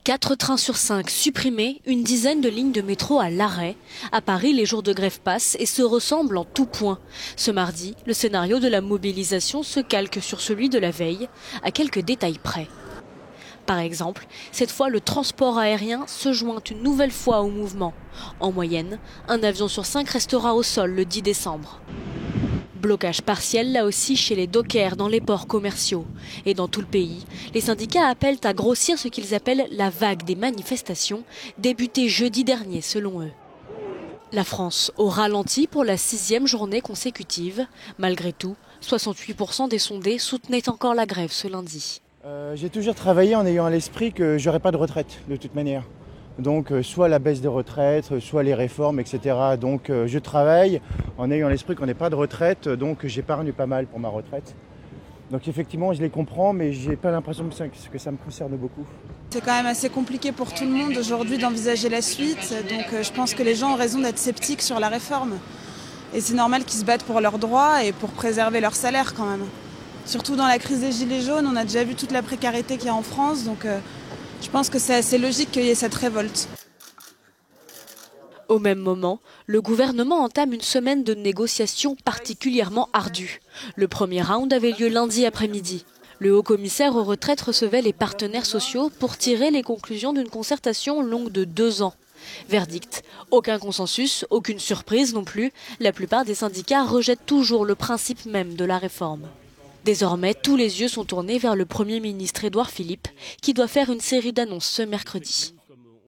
4 trains sur 5 supprimés, une dizaine de lignes de métro à l'arrêt. À Paris, les jours de grève passent et se ressemblent en tout point. Ce mardi, le scénario de la mobilisation se calque sur celui de la veille, à quelques détails près. Par exemple, cette fois, le transport aérien se joint une nouvelle fois au mouvement. En moyenne, un avion sur 5 restera au sol le 10 décembre. Blocage partiel là aussi chez les dockers dans les ports commerciaux. Et dans tout le pays, les syndicats appellent à grossir ce qu'ils appellent la vague des manifestations, débutée jeudi dernier selon eux. La France au ralenti pour la 6e journée consécutive. Malgré tout, 68% des sondés soutenaient encore la grève ce lundi. J'ai toujours travaillé en ayant à l'esprit que j'aurais pas de retraite de toute manière. Donc soit la baisse des retraites, soit les réformes, etc. Donc je travaille en ayant à l'esprit qu'on n'ait pas de retraite, donc j'épargne pas mal pour ma retraite. Donc effectivement je les comprends, mais j'ai pas l'impression que ça me concerne beaucoup. C'est quand même assez compliqué pour tout le monde aujourd'hui d'envisager la suite, donc je pense que les gens ont raison d'être sceptiques sur la réforme. Et c'est normal qu'ils se battent pour leurs droits et pour préserver leur salaire quand même. Surtout dans la crise des Gilets jaunes, on a déjà vu toute la précarité qu'il y a en France, donc je pense que c'est assez logique qu'il y ait cette révolte. Au même moment, le gouvernement entame une semaine de négociations particulièrement ardue. Le premier round avait lieu lundi après-midi. Le haut-commissaire aux retraites recevait les partenaires sociaux pour tirer les conclusions d'une concertation longue de 2 ans. Verdict, aucun consensus, aucune surprise non plus. La plupart des syndicats rejettent toujours le principe même de la réforme. Désormais, tous les yeux sont tournés vers le Premier ministre Édouard Philippe, qui doit faire une série d'annonces ce mercredi.